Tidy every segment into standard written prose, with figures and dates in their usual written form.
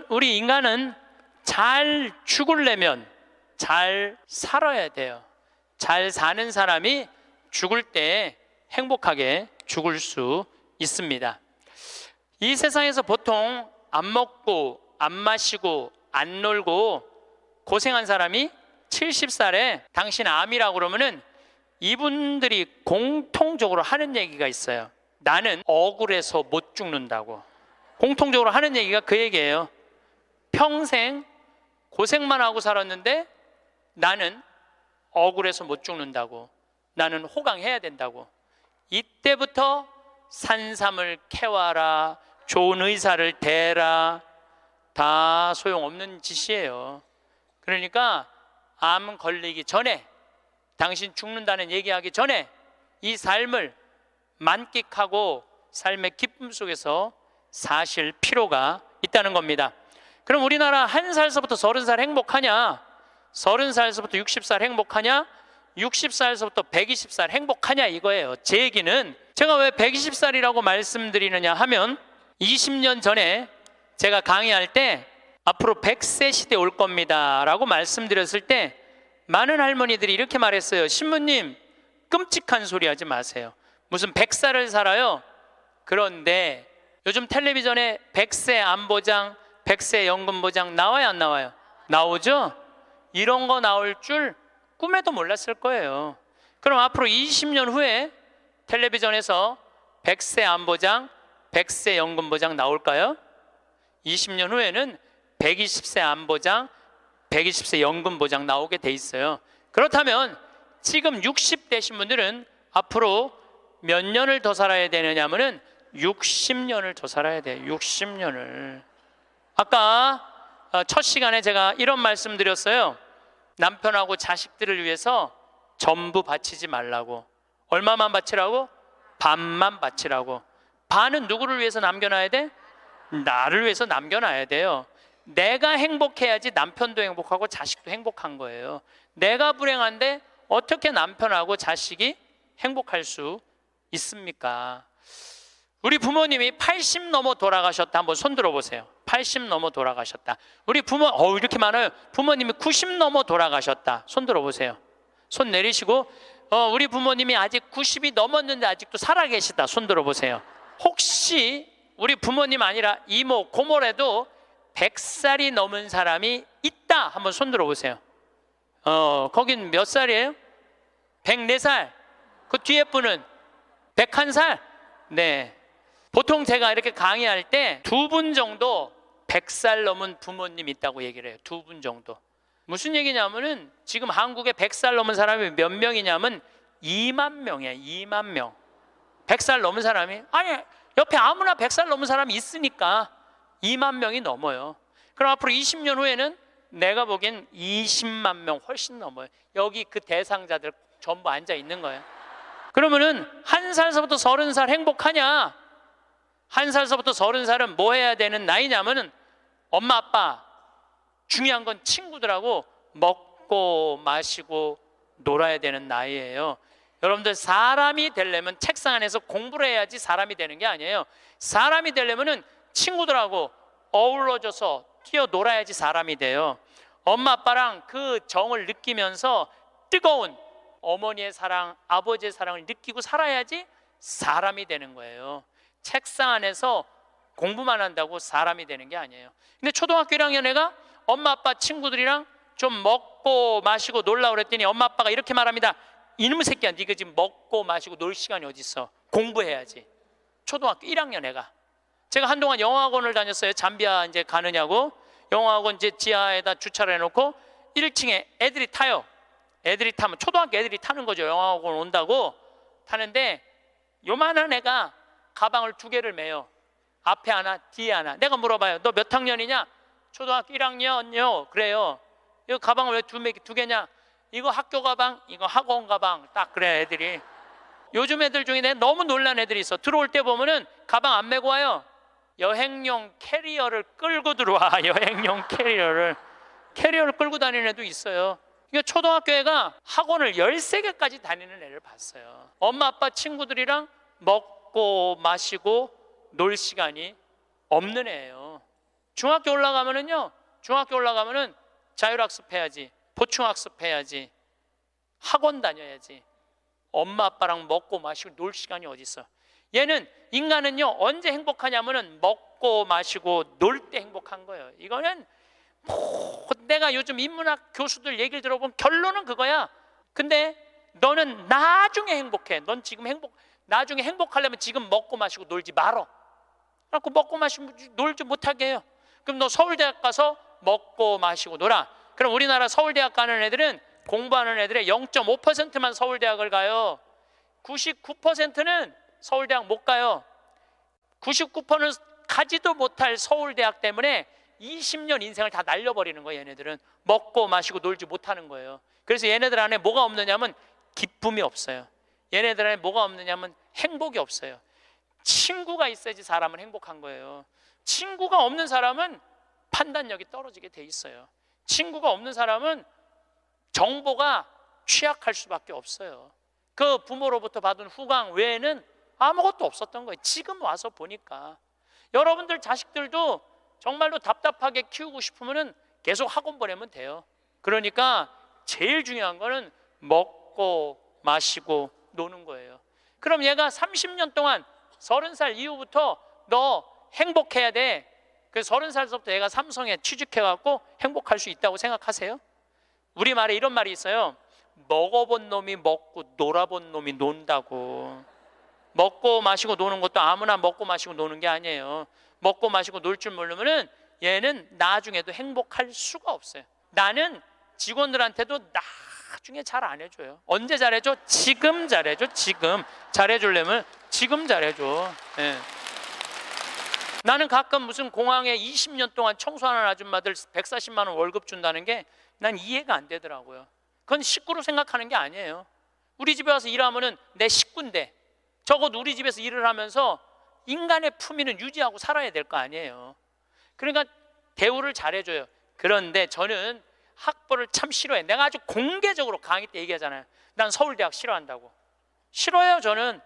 우리 인간은 잘 죽으려면 잘 살아야 돼요. 잘 사는 사람이 죽을 때 행복하게 죽을 수 있습니다. 이 세상에서 보통 안 먹고 안 마시고 안 놀고 고생한 사람이 70살에 당신 암이라고 그러면은 이분들이 공통적으로 하는 얘기가 있어요. 나는 억울해서 못 죽는다고. 공통적으로 하는 얘기가 그 얘기예요. 평생 고생만 하고 살았는데 나는 억울해서 못 죽는다고. 나는 호강해야 된다고. 이때부터 산삼을 캐와라, 좋은 의사를 대라, 다 소용없는 짓이에요. 그러니까 암 걸리기 전에, 당신 죽는다는 얘기하기 전에 이 삶을 만끽하고 삶의 기쁨 속에서 사실 필요가 있다는 겁니다. 그럼 우리나라 1살서부터 30살 행복하냐? 30살서부터 60살 행복하냐? 60살서부터 120살 행복하냐 이거예요. 제 얘기는 제가 왜 120살이라고 말씀드리느냐 하면 20년 전에 제가 강의할 때 앞으로 100세 시대 올 겁니다 라고 말씀드렸을 때 많은 할머니들이 이렇게 말했어요. 신부님, 끔찍한 소리 하지 마세요. 무슨 100살을 살아요? 그런데 요즘 텔레비전에 100세 안보장, 100세 연금보장 나와요 안 나와요? 나오죠? 이런 거 나올 줄 꿈에도 몰랐을 거예요. 그럼 앞으로 20년 후에 텔레비전에서 100세 안보장, 100세 연금보장 나올까요? 20년 후에는 120세 안보장, 120세 연금보장 나오게 돼 있어요. 그렇다면 지금 60 되신 분들은 앞으로 몇 년을 더 살아야 되느냐면은 60년을 더 살아야 돼요. 60년을. 아까 첫 시간에 제가 이런 말씀 드렸어요. 남편하고 자식들을 위해서 전부 바치지 말라고. 얼마만 바치라고? 반만 바치라고. 반은 누구를 위해서 남겨놔야 돼? 나를 위해서 남겨놔야 돼요. 내가 행복해야지 남편도 행복하고 자식도 행복한 거예요. 내가 불행한데 어떻게 남편하고 자식이 행복할 수 있습니까? 우리 부모님이 80 넘어 돌아가셨다. 한번 손 들어보세요. 80 넘어 돌아가셨다. 우리 부모, 이렇게 많아요. 부모님이 90 넘어 돌아가셨다. 손 들어보세요. 손 내리시고, 우리 부모님이 아직 90이 넘었는데 아직도 살아계시다. 손 들어보세요. 혹시 우리 부모님 아니라 이모, 고모라도 100살이 넘은 사람이 있다. 한번 손 들어보세요. 거긴 몇 살이에요? 104살. 그 뒤에 분은 101살. 네. 보통 제가 이렇게 강의할 때 2분 정도 100살 넘은 부모님 있다고 얘기를 해요. 2분 정도. 무슨 얘기냐면은 지금 한국에 100살 넘은 사람이 몇 명이냐면 2만 명이에요. 2만 명. 100살 넘은 사람이, 아니 옆에 아무나 100살 넘은 사람이 있으니까 2만 명이 넘어요. 그럼 앞으로 20년 후에는 내가 보기엔 20만 명 훨씬 넘어요. 여기 그 대상자들 전부 앉아 있는 거예요. 그러면은 1살서부터 30살 행복하냐? 1살서부터 30살은 뭐 해야 되는 나이냐면은 엄마 아빠, 중요한 건 친구들하고 먹고 마시고 놀아야 되는 나이예요. 여러분들, 사람이 되려면 책상 안에서 공부를 해야지 사람이 되는 게 아니에요. 사람이 되려면은 친구들하고 어우러져서 뛰어놀아야지 사람이 돼요. 엄마 아빠랑 그 정을 느끼면서 뜨거운 어머니의 사랑, 아버지의 사랑을 느끼고 살아야지 사람이 되는 거예요. 책상 안에서 공부만 한다고 사람이 되는 게 아니에요. 근데 초등학교 1학년 애가 엄마 아빠 친구들이랑 좀 먹고 마시고 놀라 그랬더니 엄마 아빠가 이렇게 말합니다. 이놈의 새끼야, 네가 지금 먹고 마시고 놀 시간이 어디 있어? 공부해야지. 초등학교 1학년 애가. 제가 한동안 영어학원을 다녔어요. 잠비아 이제 가느냐고. 영어학원 이제 지하에다 주차를 해놓고 1층에 애들이 타요. 애들이 타면 초등학교 애들이 타는 거죠. 영어학원 온다고 타는데 요만한 애가 가방을 2개를 메요. 앞에 하나, 뒤에 하나. 내가 물어봐요. 너 몇 학년이냐? 초등학교 1학년요. 그래요. 이거 가방을 왜 2개냐? 이거 학교 가방, 이거 학원 가방. 딱 그래 애들이. 요즘 애들 중에 내가 너무 놀란 애들이 있어. 들어올 때 보면은 가방 안 메고 와요. 여행용 캐리어를 끌고 들어와. 여행용 캐리어를 끌고 다니는 애도 있어요. 이거 초등학교 애가 학원을 13개까지 다니는 애를 봤어요. 엄마 아빠 친구들이랑 먹고 마시고 놀 시간이 없는 애예요. 중학교 올라가면은 자율학습 해야지, 보충학습 해야지, 학원 다녀야지. 엄마 아빠랑 먹고 마시고 놀 시간이 어디 있어? 인간은요 언제 행복하냐면은 먹고 마시고 놀 때 행복한 거예요. 이거는 내가 요즘 인문학 교수들 얘기를 들어보면 결론은 그거야. 근데 너는 나중에 행복해. 넌 지금 나중에 행복하려면 지금 먹고 마시고 놀지 말어. 그래갖고 먹고 마시고 놀지 못하게 해요. 그럼 너 서울대학 가서 먹고 마시고 놀아. 그럼 우리나라 서울대학 가는 애들은, 공부하는 애들의 0.5%만 서울대학을 가요. 99%는 서울대학 못 가요. 99%는 가지도 못할 서울대학 때문에 20년 인생을 다 날려버리는 거예요. 얘네들은 먹고 마시고 놀지 못하는 거예요. 그래서 얘네들 안에 뭐가 없느냐면 기쁨이 없어요. 얘네들 안에 뭐가 없느냐면 행복이 없어요. 친구가 있어야지 사람은 행복한 거예요. 친구가 없는 사람은 판단력이 떨어지게 돼 있어요. 친구가 없는 사람은 정보가 취약할 수밖에 없어요. 그 부모로부터 받은 후광 외에는 아무것도 없었던 거예요. 지금 와서 보니까. 여러분들 자식들도 정말로 답답하게 키우고 싶으면 계속 학원 보내면 돼요. 그러니까 제일 중요한 거는 먹고 마시고 노는 거예요. 그럼 얘가 30년 동안 30살 이후부터 너 행복해야 돼. 그 30살부터 얘가 삼성에 취직해갖고 행복할 수 있다고 생각하세요? 우리말에 이런 말이 있어요. 먹어본 놈이 먹고 놀아본 놈이 논다고. 먹고 마시고 노는 것도 아무나 먹고 마시고 노는 게 아니에요. 먹고 마시고 놀 줄 모르면은 얘는 나중에도 행복할 수가 없어요. 나는 직원들한테도 나중에 잘 안 해줘요. 언제 잘해줘? 지금 잘해줘. 지금 잘해주려면 지금 잘해줘. 예. 나는 가끔 무슨 공항에 20년 동안 청소하는 아줌마들 140만 원 월급 준다는 게 난 이해가 안 되더라고요. 그건 식구로 생각하는 게 아니에요. 우리 집에 와서 일하면은 내 식구인데 적어도 우리 집에서 일을 하면서 인간의 품위는 유지하고 살아야 될 거 아니에요. 그러니까 대우를 잘해줘요. 그런데 저는 학벌을 참 싫어해. 내가 아주 공개적으로 강의 때 얘기하잖아요. 난 서울대학 싫어한다고. 싫어해요. 저는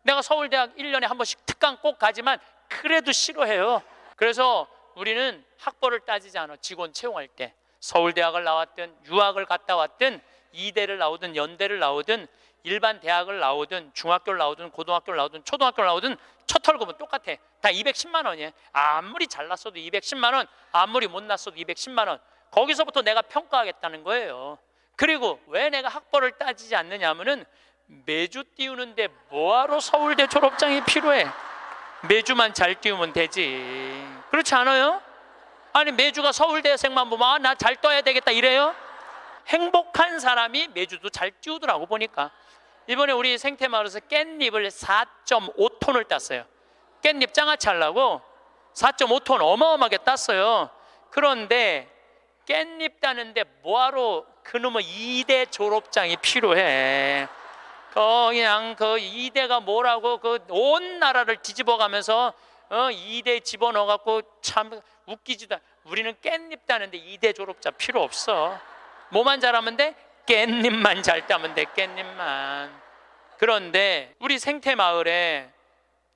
내가 서울대학 1년에 한 번씩 특강 꼭 가지만 그래도 싫어해요. 그래서 우리는 학벌을 따지지 않아. 직원 채용할 때 서울대학을 나왔든 유학을 갔다 왔든 이대를 나오든 연대를 나오든 일반 대학을 나오든 중학교를 나오든 고등학교를 나오든 초등학교를 나오든 첫 월급은 똑같아. 다 210만 원이에요. 아무리 잘났어도 210만 원, 아무리 못났어도 210만 원. 거기서부터 내가 평가하겠다는 거예요. 그리고 왜 내가 학벌을 따지지 않느냐 하면은 매주 띄우는데 뭐하러 서울대 졸업장이 필요해? 매주만 잘 띄우면 되지. 그렇지 않아요? 아니 매주가 서울대생만 보면 나 잘 떠야 되겠다 이래요? 행복한 사람이 매주도 잘 띄우더라고 보니까. 이번에 우리 생태마을에서 깻잎을 4.5톤을 땄어요. 깻잎 장아찌 하려고 4.5톤 어마어마하게 땄어요. 그런데 깻잎 따는데 뭐하러 그놈의 2대 졸업장이 필요해? 그냥 그 2대가 뭐라고 그 온 나라를 뒤집어가면서 2대 집어넣어갖고 참 웃기지도. 우리는 깻잎 따는데 2대 졸업자 필요 없어. 뭐만 잘하면 돼? 깻잎만 잘 따면 돼. 깻잎만. 그런데 우리 생태마을에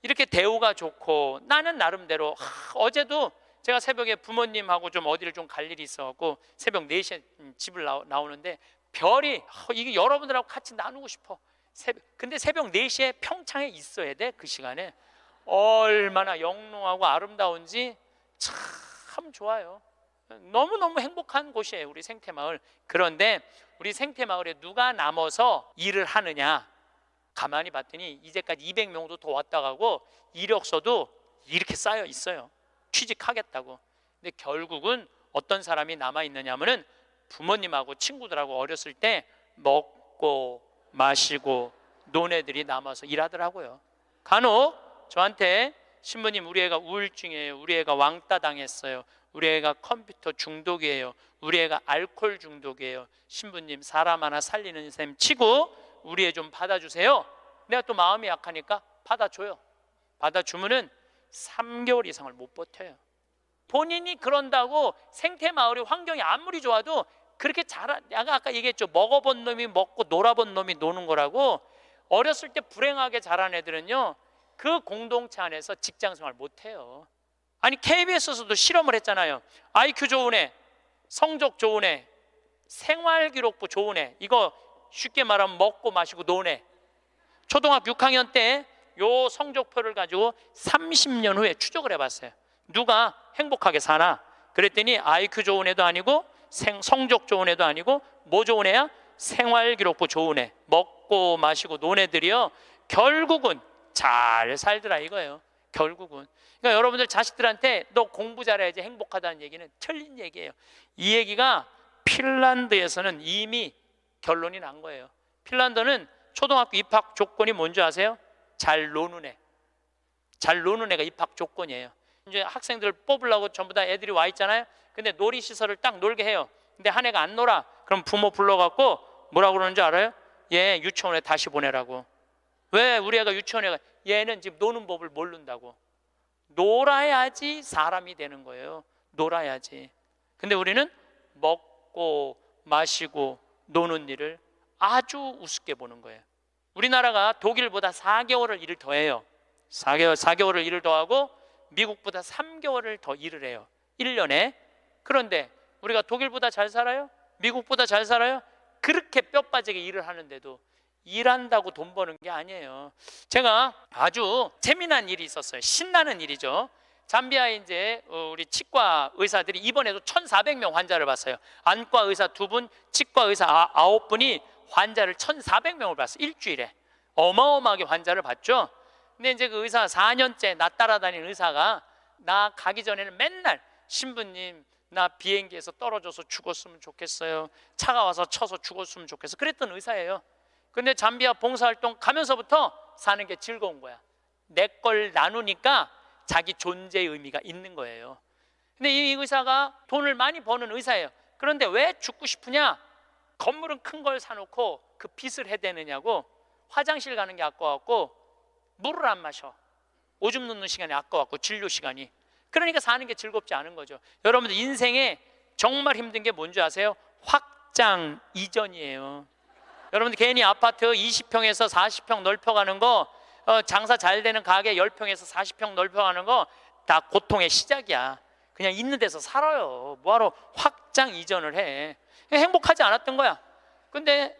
이렇게 대우가 좋고 나는 나름대로 어제도 제가 새벽에 부모님하고 좀 어디를 좀 갈 일이 있어갖고 새벽 4시에 집을 나오는데 별이 이게 여러분들하고 같이 나누고 싶어. 근데 새벽 4시에 평창에 있어야 돼. 그 시간에 얼마나 영롱하고 아름다운지 참 좋아요. 너무너무 행복한 곳이에요 우리 생태마을. 그런데 우리 생태마을에 누가 남아서 일을 하느냐 가만히 봤더니 이제까지 200명도 더 왔다 가고 이력서도 이렇게 쌓여 있어요. 취직하겠다고. 근데 결국은 어떤 사람이 남아있느냐 하면은 부모님하고 친구들하고 어렸을 때 먹고 마시고 논 애들이 남아서 일하더라고요. 간혹 저한테 신부님 우리 애가 우울증이에요. 우리 애가 왕따 당했어요. 우리 애가 컴퓨터 중독이에요. 우리 애가 알코올 중독이에요. 신부님 사람 하나 살리는 셈 치고 우리 애 좀 받아주세요. 내가 또 마음이 약하니까 받아줘요. 받아주면은 3개월 이상을 못 버텨요. 본인이 그런다고 생태마을의 환경이 아무리 좋아도 그렇게 내가 아까 얘기했죠. 먹어본 놈이 먹고 놀아본 놈이 노는 거라고. 어렸을 때 불행하게 자란 애들은요 그 공동체 안에서 직장생활 못해요. 아니 KBS에서도 실험을 했잖아요. IQ 좋은 애, 성적 좋은 애, 생활기록부 좋은 애, 이거 쉽게 말하면 먹고 마시고 노는 애. 초등학교 6학년 때 요 성적표를 가지고 30년 후에 추적을 해봤어요. 누가 행복하게 사나? 그랬더니 IQ 좋은 애도 아니고 성적 좋은 애도 아니고 뭐 좋은 애야? 생활기록부 좋은 애, 먹고 마시고 노는 애들이요 결국은 잘 살더라 이거예요. 결국은. 그러니까 여러분들 자식들한테 너 공부 잘해야지 행복하다는 얘기는 틀린 얘기예요. 이 얘기가 핀란드에서는 이미 결론이 난 거예요. 핀란드는 초등학교 입학 조건이 뭔지 아세요? 잘 노는 애. 잘 노는 애가 입학 조건이에요. 이제 학생들 뽑으려고 전부 다 애들이 와 있잖아요. 근데 놀이시설을 딱 놀게 해요. 근데 한 애가 안 놀아. 그럼 부모 불러갖고 뭐라고 그러는지 알아요? 얘 유치원에 다시 보내라고. 왜 우리 애가 유치원에 가? 얘는 지금 노는 법을 모른다고. 놀아야지 사람이 되는 거예요. 놀아야지. 근데 우리는 먹고 마시고 노는 일을 아주 우습게 보는 거예요. 우리나라가 독일보다 4개월을 일을 더 해요. 4개월을 일을 더 하고 미국보다 3개월을 더 일을 해요. 1년에. 그런데 우리가 독일보다 잘 살아요? 미국보다 잘 살아요? 그렇게 뼈 빠지게 일을 하는데도 일한다고 돈 버는 게 아니에요. 제가 아주 재미난 일이 있었어요. 신나는 일이죠. 잠비아에 이제 우리 치과 의사들이 이번에도 1,400명 환자를 봤어요. 안과 의사 2분, 치과 의사 9분이 환자를 1,400명을 봤어요. 일주일에. 어마어마하게 환자를 봤죠. 근데 이제 그 의사 4년째 나 따라다니는 의사가 나 가기 전에는 맨날 신부님 나 비행기에서 떨어져서 죽었으면 좋겠어요. 차가 와서 쳐서 죽었으면 좋겠어. 그랬던 의사예요. 근데 잠비아 봉사활동 가면서부터 사는 게 즐거운 거야. 내 걸 나누니까 자기 존재의 의미가 있는 거예요. 근데 이 의사가 돈을 많이 버는 의사예요. 그런데 왜 죽고 싶으냐? 건물은 큰 걸 사놓고 그 빚을 해대느냐고. 화장실 가는 게 아까웠고 물을 안 마셔. 오줌 누는 시간이 아까웠고 진료 시간이. 그러니까 사는 게 즐겁지 않은 거죠. 여러분들 인생에 정말 힘든 게 뭔지 아세요? 확장 이전이에요. 여러분들 괜히 아파트 20평에서 40평 넓혀가는 거, 장사 잘 되는 가게 10평에서 40평 넓혀가는 거 다 고통의 시작이야. 그냥 있는 데서 살아요. 뭐하러 확장 이전을 해. 행복하지 않았던 거야. 근데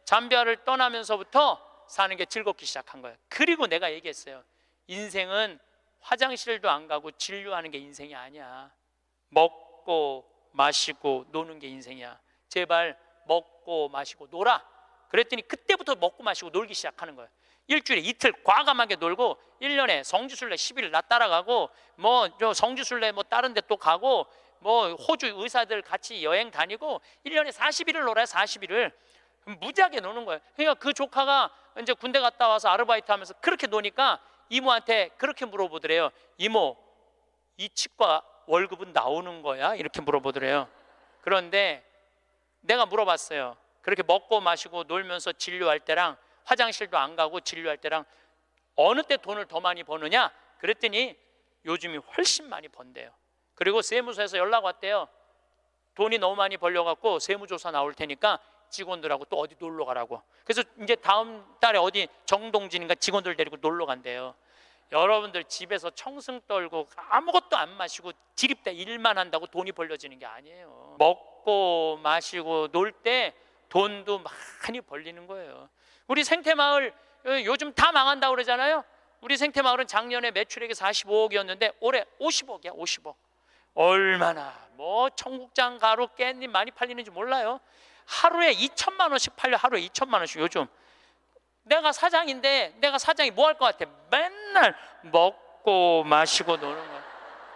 잠비아를 떠나면서부터 사는 게 즐겁기 시작한 거예요. 그리고 내가 얘기했어요. 인생은 화장실도 안 가고 진료하는 게 인생이 아니야. 먹고 마시고 노는 게 인생이야. 제발 먹고 마시고 놀아. 그랬더니 그때부터 먹고 마시고 놀기 시작하는 거예요. 일주일에 이틀 과감하게 놀고 1년에 성지순례 10일 나 따라가고 뭐 성지순례 뭐 다른 데 또 가고 뭐 호주 의사들 같이 여행 다니고 1년에 40일을 놀아요. 40일을 무지하게 노는 거예요. 그러니까 그 조카가 이제 군대 갔다 와서 아르바이트 하면서 그렇게 노니까 이모한테 그렇게 물어보더래요. 이모, 이 치과 월급은 나오는 거야? 이렇게 물어보더래요. 그런데 내가 물어봤어요. 그렇게 먹고 마시고 놀면서 진료할 때랑 화장실도 안 가고 진료할 때랑 어느 때 돈을 더 많이 버느냐? 그랬더니 요즘이 훨씬 많이 번대요. 그리고 세무서에서 연락 왔대요. 돈이 너무 많이 벌려갖고 세무조사 나올 테니까 직원들하고 또 어디 놀러 가라고. 그래서 이제 다음 달에 어디 정동진인가 직원들 데리고 놀러 간대요. 여러분들 집에서 청승 떨고 아무것도 안 마시고 지립대 일만 한다고 돈이 벌려지는 게 아니에요. 먹고 마시고 놀 때 돈도 많이 벌리는 거예요. 우리 생태마을 요즘 다 망한다고 그러잖아요. 우리 생태마을은 작년에 매출액이 45억이었는데 올해 50억이야. 50억. 얼마나 뭐 청국장 가루 깻잎 많이 팔리는지 몰라요. 하루에 2천만 원씩 팔려. 하루에 2천만 원씩. 요즘 내가 사장인데 내가 사장이 뭐 할 것 같아? 맨날 먹고 마시고 노는 거야.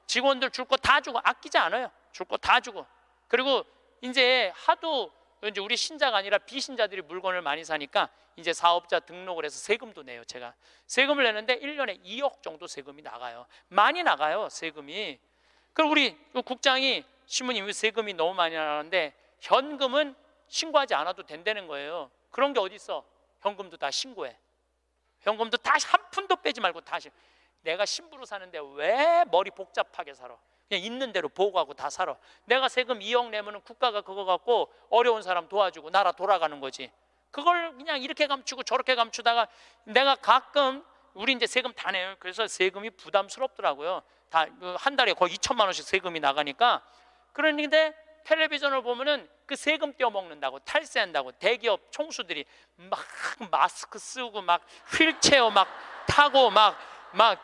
직원들 줄 거 다 주고 아끼지 않아요. 줄 거 다 주고. 그리고 이제 하도 이제 우리 신자가 아니라 비신자들이 물건을 많이 사니까 이제 사업자 등록을 해서 세금도 내요. 제가 세금을 내는데 1년에 2억 정도 세금이 나가요. 많이 나가요. 세금이. 그럼 우리 국장이 신부님 세금이 너무 많이 나가는데 현금은 신고하지 않아도 된다는 거예요. 그런 게 어디 있어? 현금도 다 신고해. 현금도 다 한 푼도 빼지 말고 다 신고. 내가 신부로 사는데 왜 머리 복잡하게 살아? 그냥 있는 대로 보고하고 다 살아. 내가 세금 2억 내면 국가가 그거 갖고 어려운 사람 도와주고 나라 돌아가는 거지. 그걸 그냥 이렇게 감추고 저렇게 감추다가 내가 가끔 우리 이제 세금 다 내요. 그래서 세금이 부담스럽더라고요. 다 한 달에 거의 2천만 원씩 세금이 나가니까. 그런데 텔레비전을 보면은 그 세금 떼어먹는다고, 탈세한다고 대기업 총수들이 막 마스크 쓰고 막 휠체어 막 타고 막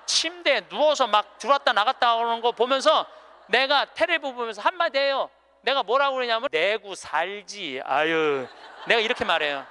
침대에 누워서 막 들어왔다 나갔다 하는 거 보면서 내가 텔레비 보면서 한마디 해요. 내가 뭐라고 그러냐면 내고 살지. 아유, 내가 이렇게 말해요.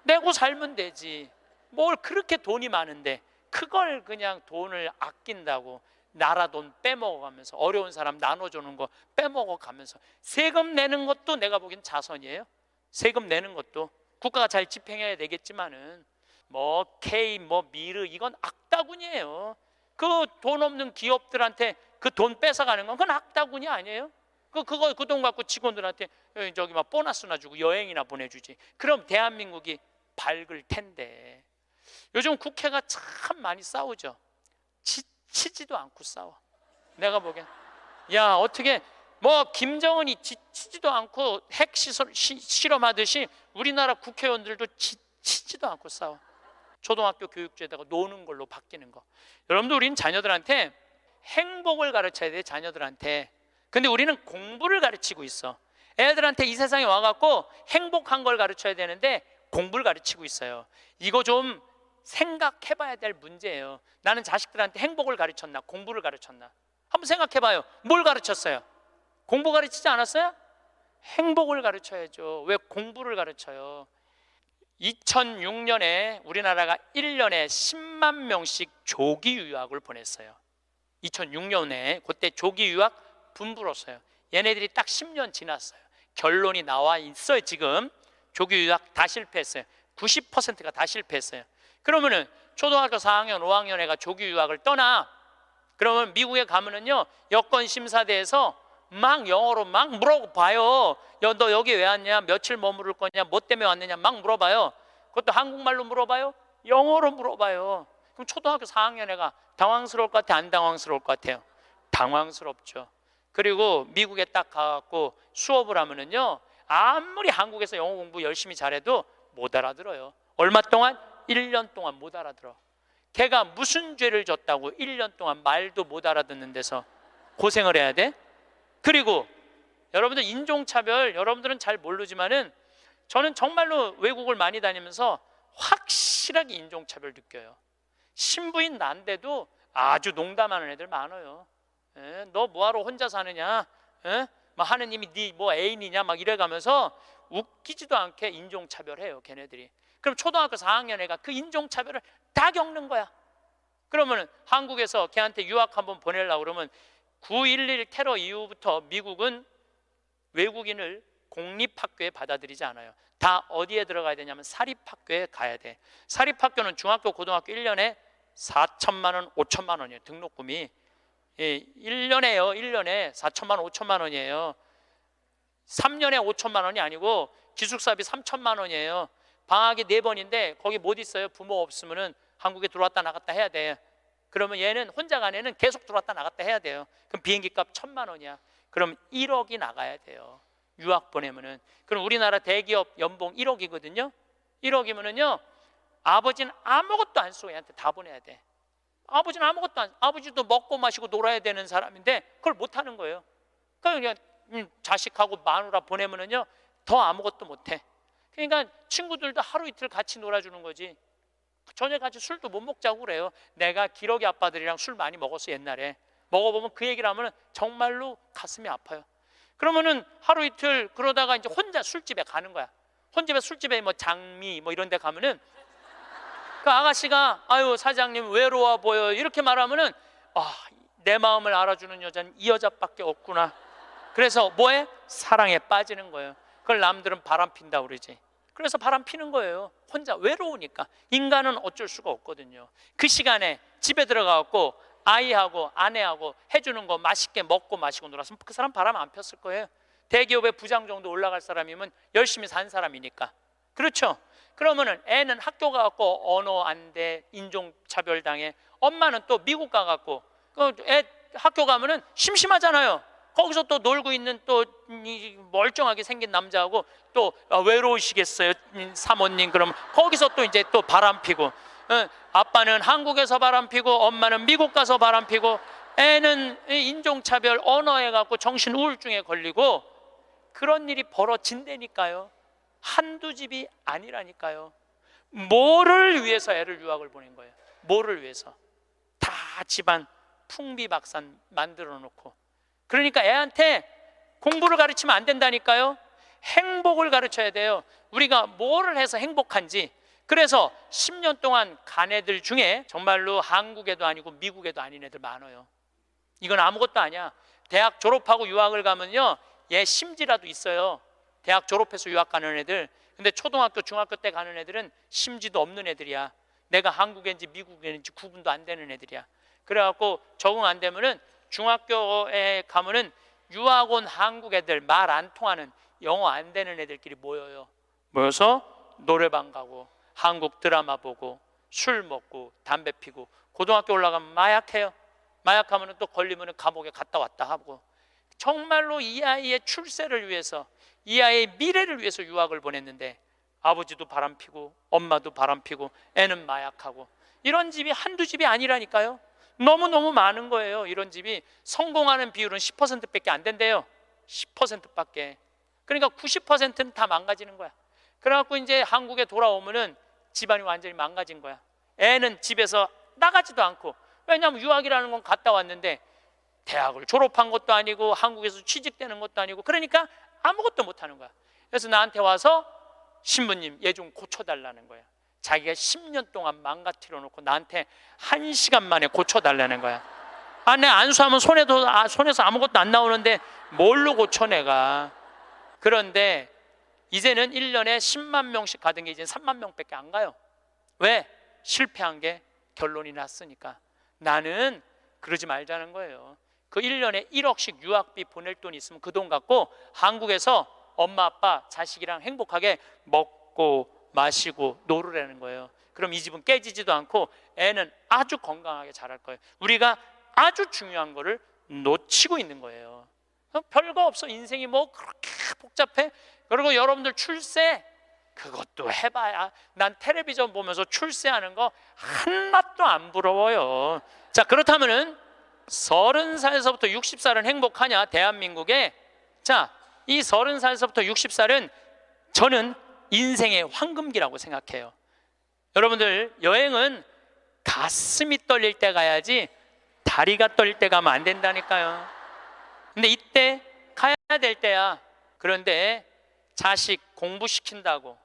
내고 살면 되지. 뭘 그렇게 돈이 많은데 그걸 그냥 돈을 아낀다고 나라 돈 빼먹어가면서 어려운 사람 나눠주는 거 빼먹어가면서 세금 내는 것도 내가 보기엔 자선이에요. 세금 내는 것도 국가가 잘 집행해야 되겠지만은 뭐 K 뭐 미르 이건 악다군이에요. 그 돈 없는 기업들한테 그 돈 뺏어가는 건 그건 악다군이 아니에요. 그 돈 갖고 직원들한테 저기 막 보너스나 주고 여행이나 보내주지. 그럼 대한민국이 밝을 텐데. 요즘 국회가 참 많이 싸우죠. 지치지도 않고 싸워. 내가 보기엔 야 어떻게 뭐 김정은이 지치지도 않고 핵 실험하듯이 우리나라 국회의원들도 지치지도 않고 싸워. 초등학교 교육제도가 노는 걸로 바뀌는 거. 여러분들 우리는 자녀들한테 행복을 가르쳐야 돼. 자녀들한테. 근데 우리는 공부를 가르치고 있어. 애들한테 이 세상에 와갖고 행복한 걸 가르쳐야 되는데 공부를 가르치고 있어요. 이거 좀 생각해봐야 될 문제예요. 나는 자식들한테 행복을 가르쳤나 공부를 가르쳤나 한번 생각해봐요. 뭘 가르쳤어요? 공부 가르치지 않았어요? 행복을 가르쳐야죠. 왜 공부를 가르쳐요? 2006년에 우리나라가 1년에 10만 명씩 조기 유학을 보냈어요. 2006년에 그때 조기 유학 분부로서요. 얘네들이 딱 10년 지났어요. 결론이 나와 있어요. 지금 조기 유학 다 실패했어요. 90%가 다 실패했어요. 그러면은 초등학교 4학년, 5학년 애가 조기 유학을 떠나. 그러면 미국에 가면은요 여권 심사대에서 막 영어로 막 물어봐요. 너 여기 왜 왔냐? 며칠 머무를 거냐? 뭐 때문에 왔느냐? 막 물어봐요. 그것도 한국말로 물어봐요? 영어로 물어봐요. 그럼 초등학교 4학년 애가 당황스러울 것 같아요? 안 당황스러울 것 같아요? 당황스럽죠. 그리고 미국에 딱 가갖고 수업을 하면은요 아무리 한국에서 영어 공부 열심히 잘해도 못 알아들어요. 얼마 동안? 1년 동안 못 알아들어. 걔가 무슨 죄를 졌다고 1년 동안 말도 못 알아듣는 데서 고생을 해야 돼? 그리고 여러분들 인종차별 여러분들은 잘 모르지만은 저는 정말로 외국을 많이 다니면서 확실하게 인종차별 느껴요. 신부인 난데도 아주 농담하는 애들 많아요. 너 뭐하러 혼자 사느냐? 막 하느님이 네 뭐 애인이냐? 막 이래가면서 웃기지도 않게 인종차별해요. 걔네들이. 그럼 초등학교 4학년 애가 그 인종차별을 다 겪는 거야. 그러면 한국에서 걔한테 유학 한번 보내려고 그러면 9.11 테러 이후부터 미국은 외국인을 공립학교에 받아들이지 않아요. 다 어디에 들어가야 되냐면 사립학교에 가야 돼. 사립학교는 중학교, 고등학교 1년에 4천만 원, 5천만 원이에요. 등록금이. 1년에요. 1년에 4천만 원, 5천만 원이에요. 3년에 5천만 원이 아니고 기숙사비 3천만 원이에요. 방학이 4번인데 거기 못 있어요. 부모 없으면은 한국에 들어왔다 나갔다 해야 돼. 그러면 얘는 혼자 간 애는 계속 들어왔다 나갔다 해야 돼요. 그럼 비행기 값 1,000만 원이야. 그럼 1억이 나가야 돼요. 유학 보내면은. 그럼 우리나라 대기업 연봉 1억이거든요. 1억이면은요 아버지는 아무것도 안 쓰고 얘한테 다 보내야 돼. 아버지는 아무것도 안, 아버지도 먹고 마시고 놀아야 되는 사람인데 그걸 못 하는 거예요. 그러니까 자식하고 마누라 보내면은요 더 아무것도 못 해. 그러니까 친구들도 하루 이틀 같이 놀아주는 거지. 저녁 같이 술도 못 먹자고 그래요. 내가 기러기 아빠들이랑 술 많이 먹었어. 옛날에 먹어보면 그 얘기를 하면 정말로 가슴이 아파요. 그러면은 하루 이틀 그러다가 이제 혼자 술집에 가는 거야. 혼자 술집에 뭐 장미 뭐 이런 데 가면은 그 아가씨가 아유 사장님 외로워 보여 이렇게 말하면은 내 마음을 알아주는 여자는 이 여자밖에 없구나. 그래서 뭐해? 사랑에 빠지는 거예요. 그걸 남들은 바람 핀다고 그러지. 그래서 바람 피는 거예요. 혼자 외로우니까. 인간은 어쩔 수가 없거든요. 그 시간에 집에 들어가고 아이하고 아내하고 해주는 거 맛있게 먹고 마시고 놀았으면 그 사람 바람 안 폈을 거예요. 대기업의 부장 정도 올라갈 사람이면 열심히 산 사람이니까. 그렇죠? 그러면은 애는 학교 가갖고 언어 안 돼, 인종차별 당해. 엄마는 또 미국 가갖고 애 학교 가면은 심심하잖아요. 거기서 또 놀고 있는 또 멀쩡하게 생긴 남자하고 또 외로우시겠어요 사모님. 그럼 거기서 또 이제 또 바람 피고 아빠는 한국에서 바람 피고 엄마는 미국 가서 바람 피고 애는 인종차별, 언어에 갖고 정신 우울증에 걸리고 그런 일이 벌어진다니까요. 한두 집이 아니라니까요. 뭐를 위해서 애를 유학을 보낸 거예요? 뭐를 위해서? 다 집안 풍비박산 만들어 놓고. 그러니까 애한테 공부를 가르치면 안 된다니까요. 행복을 가르쳐야 돼요. 우리가 뭐를 해서 행복한지. 그래서 10년 동안 간 애들 중에 정말로 한국에도 아니고 미국에도 아닌 애들 많아요. 이건 아무것도 아니야. 대학 졸업하고 유학을 가면요, 얘 심지라도 있어요. 대학 졸업해서 유학 가는 애들. 근데 초등학교, 중학교 때 가는 애들은 심지도 없는 애들이야. 내가 한국인지 미국인지 구분도 안 되는 애들이야. 그래갖고 적응 안 되면은 중학교에 가면은 유학 온 한국 애들, 말 안 통하는, 영어 안 되는 애들끼리 모여요. 모여서 노래방 가고 한국 드라마 보고 술 먹고 담배 피고, 고등학교 올라가면 마약해요. 마약하면 또 걸리면 감옥에 갔다 왔다 하고. 정말로 이 아이의 출세를 위해서, 이 아이의 미래를 위해서 유학을 보냈는데 아버지도 바람피고 엄마도 바람피고 애는 마약하고. 이런 집이 한두 집이 아니라니까요. 너무너무 많은 거예요. 이런 집이. 성공하는 비율은 10%밖에 안 된대요. 10%밖에. 그러니까 90%는 다 망가지는 거야. 그래갖고 이제 한국에 돌아오면은 집안이 완전히 망가진 거야. 애는 집에서 나가지도 않고. 왜냐하면 유학이라는 건 갔다 왔는데 대학을 졸업한 것도 아니고 한국에서 취직되는 것도 아니고, 그러니까 아무것도 못하는 거야. 그래서 나한테 와서 신부님, 얘 좀 고쳐달라는 거야. 자기가 10년 동안 망가뜨려 놓고 나한테 1시간 만에 고쳐달라는 거야. 아, 내 안수하면 손에서 아무것도 안 나오는데 뭘로 고쳐 내가. 그런데 이제는 1년에 10만 명씩 가던 게 이제 3만 명밖에 안 가요. 왜? 실패한 게 결론이 났으니까. 나는 그러지 말자는 거예요. 그 1년에 1억씩 유학비 보낼 돈이 있으면 그 돈 갖고 한국에서 엄마 아빠 자식이랑 행복하게 먹고 마시고 놀으라는 거예요. 그럼 이 집은 깨지지도 않고 애는 아주 건강하게 자랄 거예요. 우리가 아주 중요한 거를 놓치고 있는 거예요. 별거 없어. 인생이 뭐 그렇게 복잡해? 그리고 여러분들 출세, 그것도 해봐야. 난 텔레비전 보면서 출세하는 거 한낱도 안 부러워요. 자, 그렇다면은 30살에서부터 60살은 행복하냐? 대한민국에. 자, 이 30살에서부터 60살은 저는 인생의 황금기라고 생각해요. 여러분들, 여행은 가슴이 떨릴 때 가야지 다리가 떨릴 때 가면 안 된다니까요. 근데 이때 가야 될 때야. 그런데 자식 공부시킨다고,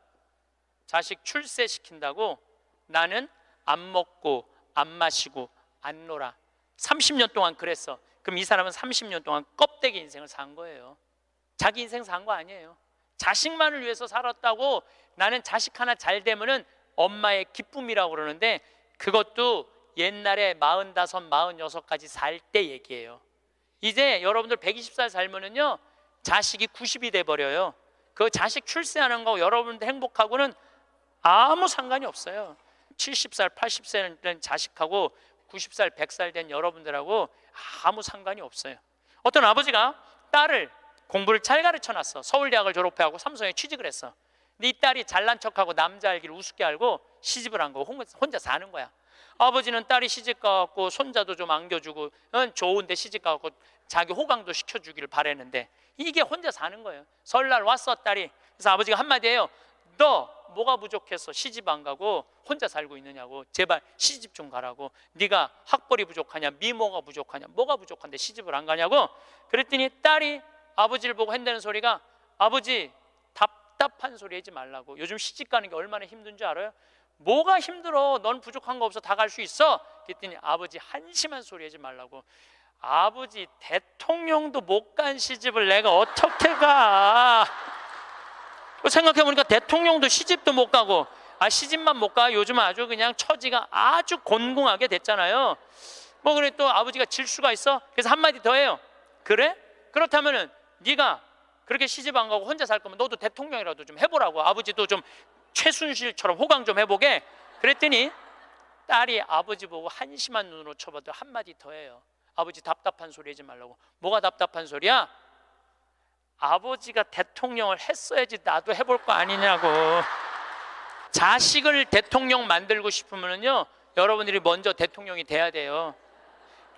자식 출세시킨다고 나는 안 먹고 안 마시고 안 놀아. 30년 동안 그랬어. 그럼 이 사람은 30년 동안 껍데기 인생을 산 거예요. 자기 인생 산 거 아니에요. 자식만을 위해서 살았다고. 나는 자식 하나 잘 되면은 엄마의 기쁨이라고 그러는데, 그것도 옛날에 45, 46까지 살 때 얘기예요. 이제 여러분들 120살 살면은요, 자식이 90이 돼버려요. 그 자식 출세하는 거 여러분들 행복하고는 아무 상관이 없어요. 70살, 80살 된 자식하고 90살, 100살 된 여러분들하고 아무 상관이 없어요. 어떤 아버지가 딸을 공부를 잘 가르쳐놨어. 서울대학을 졸업해하고 삼성에 취직을 했어. 근데 이 딸이 잘난 척하고 남자 알기를 우습게 알고 시집을 한 거고 혼자 사는 거야. 아버지는 딸이 시집 가갖고 손자도 좀 안겨주고 좋은데 시집 가갖고 자기 호강도 시켜주기를 바랬는데 이게 혼자 사는 거예요. 설날 왔어 딸이. 그래서 아버지가 한마디 해요. 너 뭐가 부족해서 시집 안 가고 혼자 살고 있느냐고. 제발 시집 좀 가라고. 네가 학벌이 부족하냐, 미모가 부족하냐, 뭐가 부족한데 시집을 안 가냐고. 그랬더니 딸이 아버지를 보고 한다는 소리가, 아버지 답답한 소리 하지 말라고. 요즘 시집 가는 게 얼마나 힘든 줄 알아요? 뭐가 힘들어? 넌 부족한 거 없어. 다 갈 수 있어. 그랬더니 아버지 한심한 소리 하지 말라고. 아버지 대통령도 못 간 시집을 내가 어떻게 가? 생각해보니까 대통령도 시집도 못 가고, 시집만 못 가. 요즘 아주 그냥 처지가 아주 곤궁하게 됐잖아요. 뭐 그래 또 아버지가 질 수가 있어? 그래서 한마디 더 해요. 그래? 그렇다면은 네가 그렇게 시집 안 가고 혼자 살 거면 너도 대통령이라도 좀 해보라고. 아버지도 좀 최순실처럼 호강 좀 해보게. 그랬더니 딸이 아버지 보고 한심한 눈으로 쳐봐도 한마디 더 해요. 아버지 답답한 소리 하지 말라고. 뭐가 답답한 소리야? 아버지가 대통령을 했어야지 나도 해볼 거 아니냐고. 자식을 대통령 만들고 싶으면요, 여러분들이 먼저 대통령이 돼야 돼요.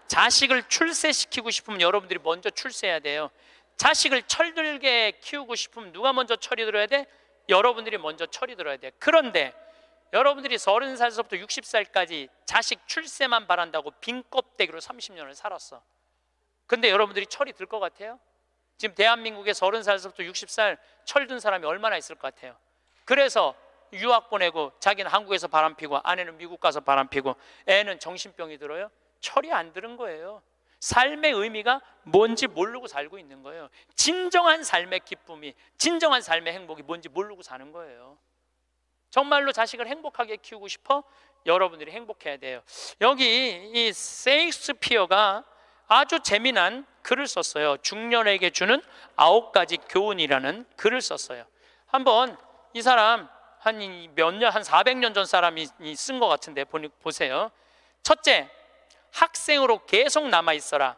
자식을 출세시키고 싶으면 여러분들이 먼저 출세해야 돼요. 자식을 철들게 키우고 싶으면 누가 먼저 철이 들어야 돼? 여러분들이 먼저 철이 들어야 돼. 그런데 여러분들이 30살서부터 60살까지 자식 출세만 바란다고 빈 껍데기로 30년을 살았어. 근데 여러분들이 철이 들 것 같아요? 지금 대한민국에 30살서부터 60살 철든 사람이 얼마나 있을 것 같아요? 그래서 유학 보내고 자기는 한국에서 바람피고 아내는 미국 가서 바람피고 애는 정신병이 들어요? 철이 안 드는 거예요. 삶의 의미가 뭔지 모르고 살고 있는 거예요. 진정한 삶의 기쁨이, 진정한 삶의 행복이 뭔지 모르고 사는 거예요. 정말로 자식을 행복하게 키우고 싶어? 여러분들이 행복해야 돼요. 여기 이 세익스피어가 아주 재미난 글을 썼어요. 중년에게 주는 9가지 교훈이라는 글을 썼어요. 한번 이 사람 한 400년 전 사람이 쓴 것 같은데 보세요. 첫째, 학생으로 계속 남아 있어라.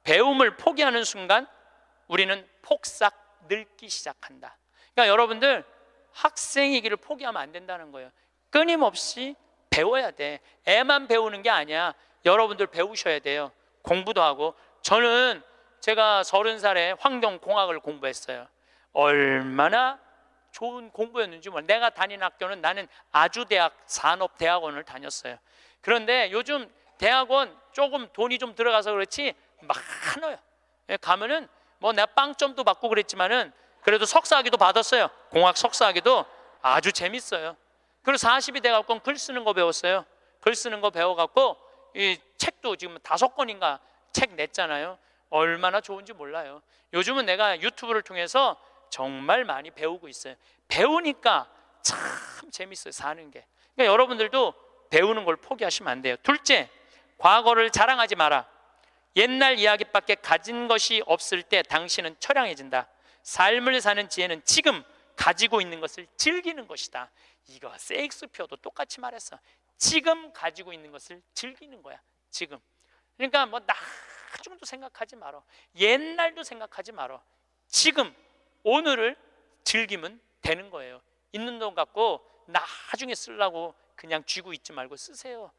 배움을 포기하는 순간 우리는 폭삭 늙기 시작한다. 그러니까 여러분들 학생이기를 포기하면 안 된다는 거예요. 끊임없이 배워야 돼. 애만 배우는 게 아니야. 여러분들 배우셔야 돼요. 공부도 하고. 저는 제가 30살에 환경공학을 공부했어요. 얼마나 좋은 공부였는지 몰라요. 내가 다닌 학교는 나는 아주대학 산업대학원을 다녔어요. 그런데 요즘 대학원 조금 돈이 좀 들어가서 그렇지 많아요. 가면은 뭐 내가 빵점도 받고 그랬지만은 그래도 석사학위도 받았어요. 공학 석사학위도 아주 재밌어요. 그리고 40이 돼갖고 글 쓰는 거 배웠어요. 글 쓰는 거 배워갖고 이 책도 지금 5권인가 책 냈잖아요. 얼마나 좋은지 몰라요. 요즘은 내가 유튜브를 통해서 정말 많이 배우고 있어요. 배우니까 참 재밌어요, 사는 게. 그러니까 여러분들도 배우는 걸 포기하시면 안 돼요. 둘째, 과거를 자랑하지 마라. 옛날 이야기밖에 가진 것이 없을 때 당신은 처량해진다. 삶을 사는 지혜는 지금 가지고 있는 것을 즐기는 것이다. 이거 세익스피어도 똑같이 말했어. 지금 가지고 있는 것을 즐기는 거야. 지금. 그러니까 뭐 나중도 생각하지 말어. 옛날도 생각하지 말어. 지금 오늘을 즐기면 되는 거예요. 있는 돈 갖고 나중에 쓰려고 그냥 쥐고 있지 말고 쓰세요.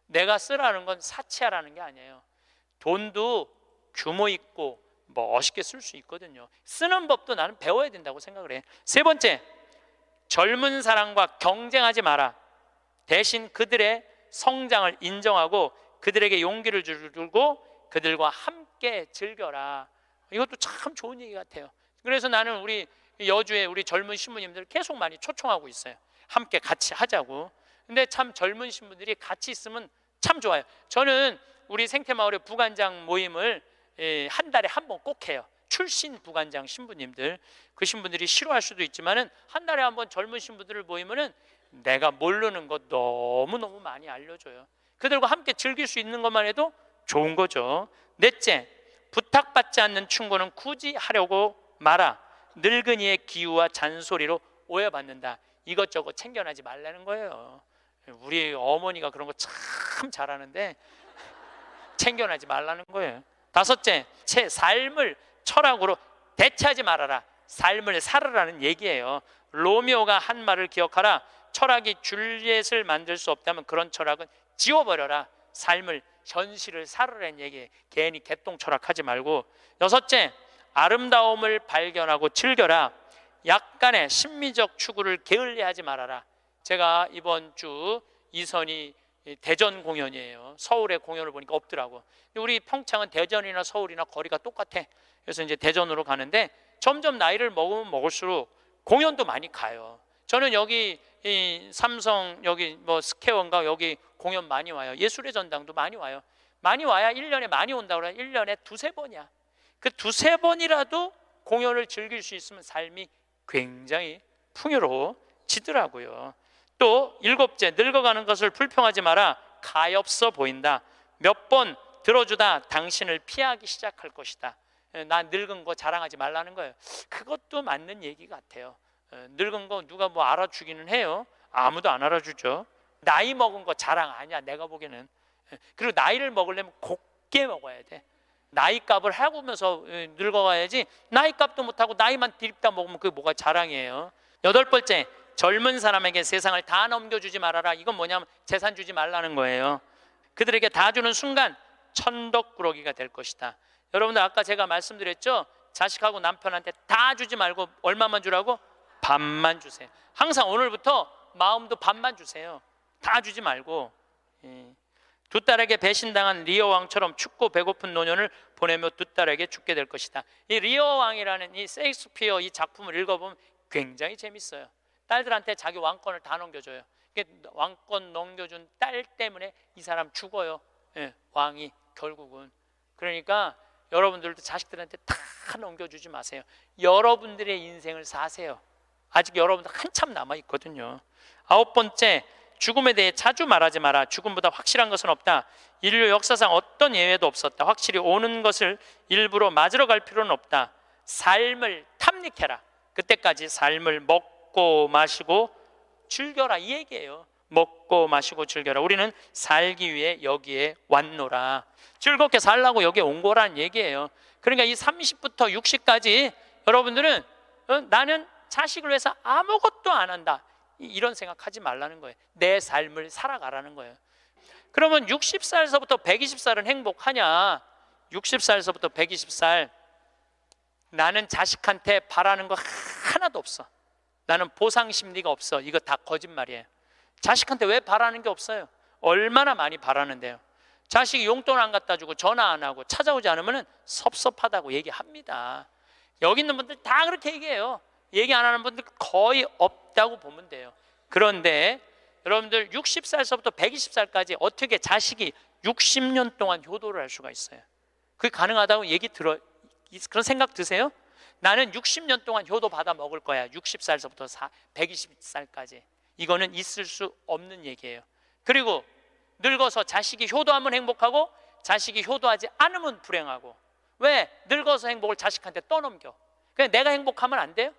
내가 쓰라는 건 사치하라는 게 아니에요. 돈도 규모 있고 멋있게 쓸 수 있거든요. 쓰는 법도 나는 배워야 된다고 생각을 해. 세 번째, 젊은 사람과 경쟁하지 마라. 대신 그들의 성장을 인정하고 그들에게 용기를 주고 그들과 함께 즐겨라. 이것도 참 좋은 얘기 같아요. 그래서 나는 우리 여주에 우리 젊은 신부님들 계속 많이 초청하고 있어요. 함께 같이 하자고. 근데 참 젊은 신부들이 같이 있으면 참 좋아요. 저는 우리 생태마을의 부관장 모임을 한 달에 한 번 꼭 해요. 출신 부관장 신부님들, 그 신부들이 싫어할 수도 있지만은 한 달에 한 번 젊은 신부들을 모이면은 내가 모르는 것 너무너무 많이 알려줘요. 그들과 함께 즐길 수 있는 것만 해도 좋은 거죠. 넷째, 부탁받지 않는 충고는 굳이 하려고 마라. 늙은이의 기우와 잔소리로 오해받는다. 이것저것 챙겨나지 말라는 거예요. 우리 어머니가 그런 거 참 잘하는데 챙겨나지 말라는 거예요. 다섯째, 삶을 철학으로 대체하지 말아라. 삶을 살으라는 얘기예요. 로미오가 한 말을 기억하라. 철학이 줄리엣을 만들 수 없다면 그런 철학은 지워버려라. 삶을, 현실을 살으라는 얘기예요. 괜히 개똥 철학하지 말고. 여섯째, 아름다움을 발견하고 즐겨라. 약간의 심미적 추구를 게을리하지 말아라. 제가 이번 주 이선이 대전 공연이에요. 서울에 공연을 보니까 없더라고. 우리 평창은 대전이나 서울이나 거리가 똑같아. 그래서 이제 대전으로 가는데 점점 나이를 먹으면 먹을수록 공연도 많이 가요. 저는 여기 이 삼성 여기 뭐 스퀘어인가 여기 공연 많이 와요. 예술의 전당도 많이 와요. 많이 와야 1년에 많이 온다고 그래요. 1년에 2-3번이야. 그 2-3번이라도 공연을 즐길 수 있으면 삶이 굉장히 풍요로워지더라고요. 또 일곱째, 늙어가는 것을 불평하지 마라. 가엾어 보인다. 몇 번 들어주다 당신을 피하기 시작할 것이다. 나 늙은 거 자랑하지 말라는 거예요. 그것도 맞는 얘기 같아요. 늙은 거 누가 뭐 알아주기는 해요. 아무도 안 알아주죠. 나이 먹은 거 자랑 아니야, 내가 보기에는. 그리고 나이를 먹으려면 곱게 먹어야 돼. 나이값을 하고면서 늙어가야지. 나이값도 못하고 나이만 디립다 먹으면 그게 뭐가 자랑이에요. 여덟 번째, 젊은 사람에게 세상을 다 넘겨주지 말아라. 이건 뭐냐면 재산 주지 말라는 거예요. 그들에게 다 주는 순간 천덕꾸러기가 될 것이다. 여러분들 아까 제가 말씀드렸죠? 자식하고 남편한테 다 주지 말고 얼마만 주라고? 반만 주세요. 항상 오늘부터 마음도 반만 주세요. 다 주지 말고. 두 딸에게 배신당한 리어 왕처럼 춥고 배고픈 노년을 보내며 두 딸에게 죽게 될 것이다. 이 리어 왕이라는 이 셰익스피어 이 작품을 읽어보면 굉장히 재밌어요. 딸들한테 자기 왕권을 다 넘겨줘요. 왕권 넘겨준 딸 때문에 이 사람 죽어요. 왕이 결국은. 그러니까 여러분들도 자식들한테 다 넘겨주지 마세요. 여러분들의 인생을 사세요. 아직 여러분들 한참 남아있거든요. 9번째, 죽음에 대해 자주 말하지 마라. 죽음보다 확실한 것은 없다. 인류 역사상 어떤 예외도 없었다. 확실히 오는 것을 일부러 맞으러 갈 필요는 없다. 삶을 탐닉해라. 그때까지 삶을 먹고 마시고 즐겨라, 이 얘기예요. 먹고 마시고 즐겨라. 우리는 살기 위해 여기에 왔노라. 즐겁게 살라고 여기에 온 거란 얘기예요. 그러니까 이 30부터 60까지 여러분들은 나는 자식을 위해서 아무것도 안 한다, 이런 생각하지 말라는 거예요. 내 삶을 살아가라는 거예요. 그러면 60살서부터 120살은 행복하냐? 60살서부터 120살 나는 자식한테 바라는 거 하나도 없어. 나는 보상 심리가 없어. 이거 다 거짓말이에요. 자식한테 왜 바라는 게 없어요? 얼마나 많이 바라는데요. 자식이 용돈 안 갖다 주고 전화 안 하고 찾아오지 않으면 섭섭하다고 얘기합니다. 여기 있는 분들 다 그렇게 얘기해요. 얘기 안 하는 분들 거의 없다고 보면 돼요. 그런데 여러분들 60살서부터 120살까지 어떻게 자식이 60년 동안 효도를 할 수가 있어요? 그게 가능하다고 얘기 들어, 그런 생각 드세요? 나는 60년 동안 효도 받아 먹을 거야. 60살서부터 120살까지. 이거는 있을 수 없는 얘기예요. 그리고 늙어서 자식이 효도하면 행복하고 자식이 효도하지 않으면 불행하고. 왜? 늙어서 행복을 자식한테 떠넘겨. 그냥 내가 행복하면 안 돼요?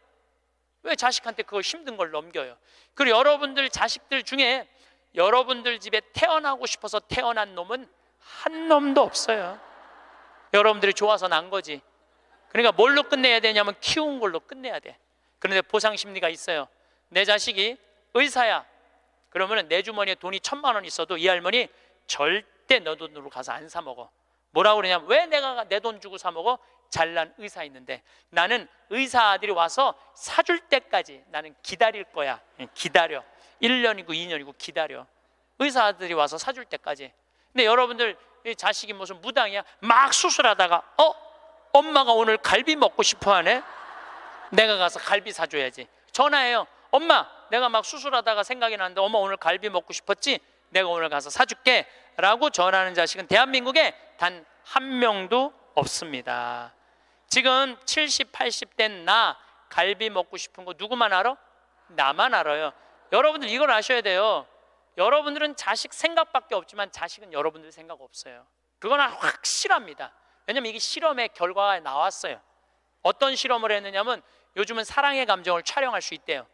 왜 자식한테 그걸 힘든 걸 넘겨요? 그리고 여러분들 자식들 중에 여러분들 집에 태어나고 싶어서 태어난 놈은 한 놈도 없어요. 여러분들이 좋아서 난 거지. 그러니까 뭘로 끝내야 되냐면 키운 걸로 끝내야 돼. 그런데 보상 심리가 있어요. 내 자식이 의사야. 그러면 내 주머니에 돈이 1,000만 원 있어도 이 할머니 절대 너 돈으로 가서 안 사 먹어. 뭐라고 그러냐면, 왜 내가 내 돈 주고 사 먹어? 잘난 의사 있는데. 나는 의사 아들이 와서 사줄 때까지 나는 기다릴 거야. 기다려. 1년이고 2년이고 기다려. 의사 아들이 와서 사줄 때까지. 근데 여러분들 자식이 무슨 무당이야? 막 수술하다가 엄마가 오늘 갈비 먹고 싶어 하네? 내가 가서 갈비 사줘야지. 전화해요. 엄마, 내가 막 수술하다가 생각이 나는데 엄마 오늘 갈비 먹고 싶었지? 내가 오늘 가서 사줄게 라고 전하는 자식은 대한민국에 단 한 명도 없습니다. 지금 70, 80 된 나 갈비 먹고 싶은 거 누구만 알아? 나만 알아요. 여러분들 이걸 아셔야 돼요. 여러분들은 자식 생각밖에 없지만 자식은 여러분들 생각 없어요. 그건 확실합니다. 왜냐면 이게 실험의 결과가 나왔어요. 어떤 실험을 했느냐면 요즘은 사랑의 감정을 촬영할 수 있대요.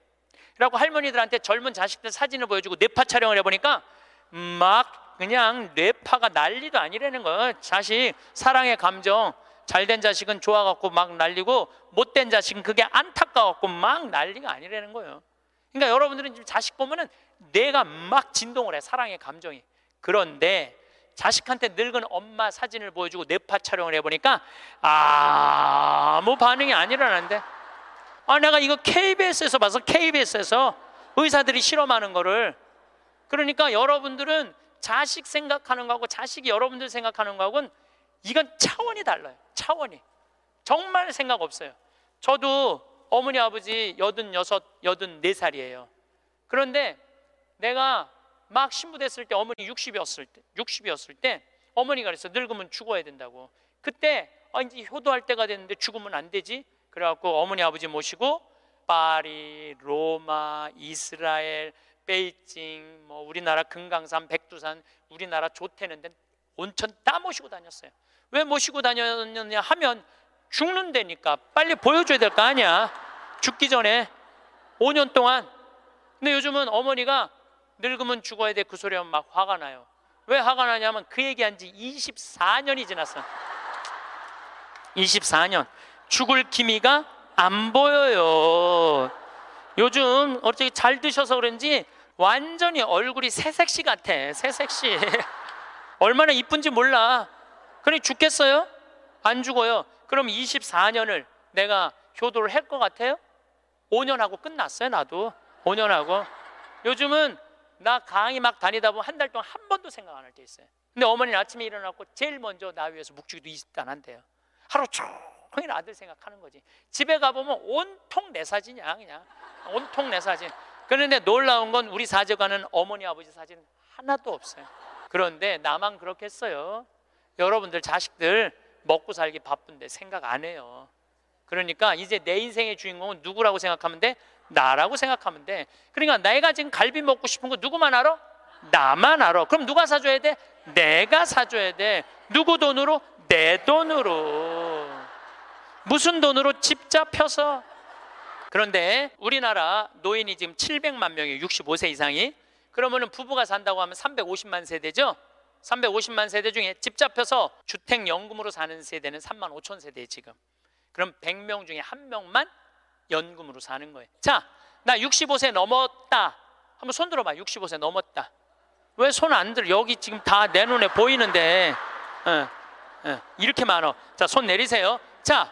그래갖고 할머니들한테 젊은 자식들 사진을 보여주고 뇌파 촬영을 해보니까 막 그냥 뇌파가 난리도 아니라는 거예요. 자식 사랑의 감정, 잘된 자식은 좋아갖고 막 난리고 못된 자식은 그게 안타까워갖고 막 난리가 아니라는 거예요. 그러니까 여러분들은 지금 자식 보면은 뇌가 막 진동을 해, 사랑의 감정이. 그런데 자식한테 늙은 엄마 사진을 보여주고 뇌파 촬영을 해보니까 아무 반응이 안 일어나는데, 내가 이거 KBS에서 봐서, KBS에서 의사들이 실험하는 거를. 그러니까 여러분들은 자식 생각하는 거하고 자식이 여러분들 생각하는 거하고는 이건 차원이 달라요. 차원이 정말 생각 없어요. 저도 어머니 아버지 86, 84살이에요 그런데 내가 막 신부됐을 때 어머니 60이었을 때 어머니가 그랬어. 늙으면 죽어야 된다고. 그때 이제 효도할 때가 됐는데 죽으면 안 되지. 그래갖고 어머니 아버지 모시고 파리, 로마, 이스라엘, 베이징, 우리나라 금강산, 백두산, 우리나라 좋다는 데 온천 다 모시고 다녔어요. 왜 모시고 다녔느냐 하면 죽는다니까. 빨리 보여줘야 될 거 아니야, 죽기 전에 5년 동안. 근데 요즘은 어머니가 늙으면 죽어야 돼 그 소리 하면 막 화가 나요. 왜 화가 나냐면 그 얘기한 지 24년이 지났어. 24년 죽을 기미가 안 보여요. 요즘 어떻게 잘 드셔서 그런지 완전히 얼굴이 새색시 같아. 새색시. 얼마나 이쁜지 몰라. 그러니 죽겠어요? 안 죽어요. 그럼 24년을 내가 효도를 할 것 같아요? 5년 하고 끝났어요. 나도 5년 하고. 요즘은 나 강의 막 다니다 보면 한 달 동안 한 번도 생각 안 할 때 있어요. 근데 어머니는 아침에 일어나고 제일 먼저 나 위해서 묵주기도 20도 안 한대요. 하루 종일 아들 생각하는 거지. 집에 가보면 온통 내 사진이야. 그냥 온통 내 사진. 그런데 놀라운 건 우리 사제관은 어머니 아버지 사진 하나도 없어요. 그런데 나만 그렇겠어요? 여러분들 자식들 먹고 살기 바쁜데 생각 안 해요. 그러니까 이제 내 인생의 주인공은 누구라고 생각하면 돼? 나라고 생각하면 돼. 그러니까 내가 지금 갈비 먹고 싶은 거 누구만 알아? 나만 알아. 그럼 누가 사줘야 돼? 내가 사줘야 돼. 누구 돈으로? 내 돈으로. 무슨 돈으로? 집 잡혀서. 그런데 우리나라 노인이 지금 700만 명이에요. 65세 이상이. 그러면은 부부가 산다고 하면 350만 세대죠. 350만 세대 중에 집 잡혀서 주택연금으로 사는 세대는 3만 5천 세대 지금. 그럼 100명 중에 1명만 연금으로 사는 거예요. 자, 나 65세 넘었다. 한번 손 들어봐. 65세 넘었다. 왜 손 안 들어? 여기 지금 다 내 눈에 보이는데 이렇게 많어. 자, 손 내리세요. 자,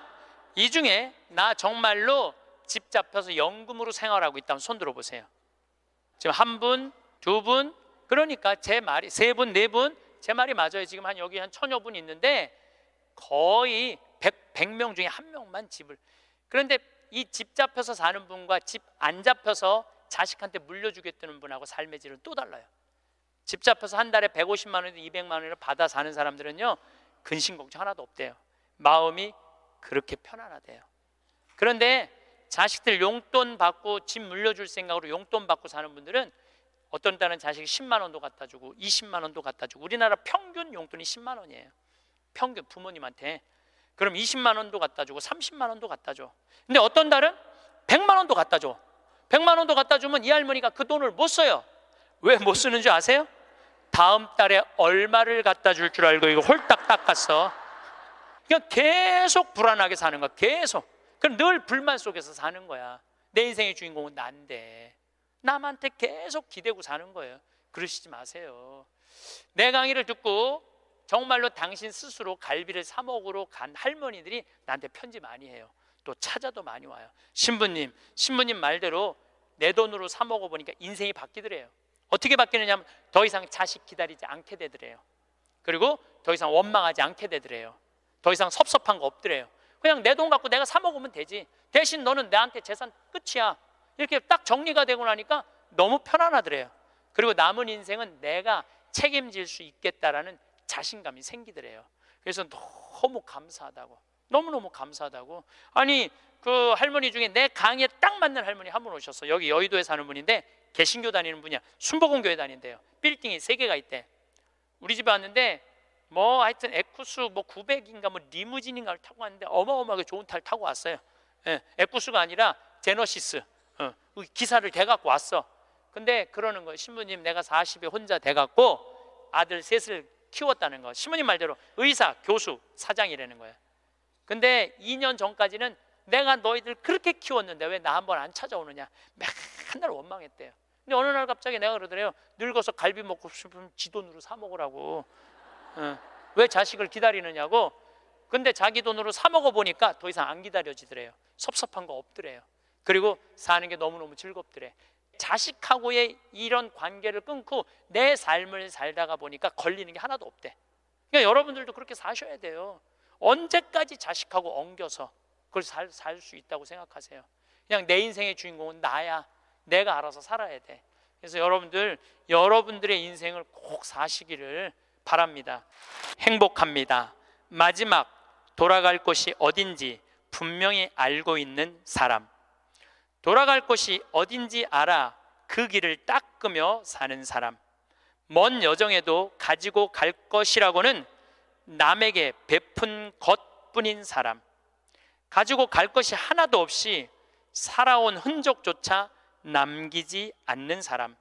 이 중에 나 정말로 집 잡혀서 연금으로 생활하고 있다면 손 들어보세요. 지금 한 분, 두 분, 그러니까 제 말이 세 분, 네 분, 제 말이 맞아요. 지금 여기 한 1000여 분 있는데 거의 100명 중에 1명만 집을. 그런데 이 집 잡혀서 사는 분과 집 안 잡혀서 자식한테 물려주겠다는 분하고 삶의 질은 또 달라요. 집 잡혀서 한 달에 150만 원에서 200만 원을 받아 사는 사람들은요, 근심 걱정 하나도 없대요. 마음이 그렇게 편안하대요. 그런데 자식들 용돈 받고 집 물려줄 생각으로 용돈 받고 사는 분들은 어떤 딸은 자식이 10만 원도 갖다 주고 20만 원도 갖다 주고. 우리나라 평균 용돈이 10만 원이에요. 평균 부모님한테. 그럼 20만 원도 갖다 주고 30만 원도 갖다 줘. 근데 어떤 달은 100만 원도 갖다 줘. 100만 원도 갖다 주면 이 할머니가 그 돈을 못 써요. 왜 못 쓰는 줄 아세요? 다음 달에 얼마를 갖다 줄 줄 알고 이거 홀딱 닦았어. 그냥 계속 불안하게 사는 거야. 계속. 그럼 늘 불만 속에서 사는 거야. 내 인생의 주인공은 난데 남한테 계속 기대고 사는 거예요. 그러시지 마세요. 내 강의를 듣고 정말로 당신 스스로 갈비를 사 먹으러 간 할머니들이 나한테 편지 많이 해요. 또 찾아도 많이 와요. 신부님 말대로 내 돈으로 사 먹어보니까 인생이 바뀌더래요. 어떻게 바뀌느냐면 더 이상 자식 기다리지 않게 되더래요. 그리고 더 이상 원망하지 않게 되더래요. 더 이상 섭섭한 거 없더래요. 그냥 내 돈 갖고 내가 사 먹으면 되지. 대신 너는 나한테 재산 끝이야. 이렇게 딱 정리가 되고 나니까 너무 편안하더래요. 그리고 남은 인생은 내가 책임질 수 있겠다라는 자신감이 생기더래요. 그래서 너무 감사하다고. 너무너무 감사하다고. 아니 그 할머니 중에 내 강의에 딱 맞는 할머니 한 분 오셨어. 여기 여의도에 사는 분인데 개신교 다니는 분이야. 순복음교회 다닌대요. 빌딩이 3개가 있대. 우리 집에 왔는데 뭐 하여튼 에쿠스 뭐 900인가 뭐 리무진인가를 타고 왔는데 어마어마하게 좋은 차를 타고 왔어요. 예, 에쿠스가 아니라 제너시스. 기사를 대갖고 왔어. 근데 그러는 거예요. 신부님 내가 40에 혼자 대갖고 아들 셋을 키웠다는 거. 신부님 말대로 의사, 교수, 사장이라는 거예요. 근데 2년 전까지는 내가 너희들 그렇게 키웠는데 왜 나 한번 안 찾아오느냐 맨날 원망했대요. 근데 어느 날 갑자기 내가 그러더래요. 늙어서 갈비 먹고 싶으면 지 돈으로 사 먹으라고. 왜 자식을 기다리느냐고. 근데 자기 돈으로 사 먹어보니까 더 이상 안 기다려지더래요. 섭섭한 거 없더래요. 그리고 사는 게 너무너무 즐겁더래. 자식하고의 이런 관계를 끊고 내 삶을 살다가 보니까 걸리는 게 하나도 없대. 그러니까 여러분들도 그렇게 사셔야 돼요. 언제까지 자식하고 엉겨서 그걸 살 수 있다고 생각하세요? 그냥 내 인생의 주인공은 나야. 내가 알아서 살아야 돼. 그래서 여러분들의 인생을 꼭 사시기를 바랍니다. 행복합니다. 마지막 돌아갈 곳이 어딘지 분명히 알고 있는 사람. 돌아갈 곳이 어딘지 알아 그 길을 닦으며 사는 사람. 먼 여정에도 가지고 갈 것이라고는 남에게 베푼 것뿐인 사람. 가지고 갈 것이 하나도 없이 살아온 흔적조차 남기지 않는 사람.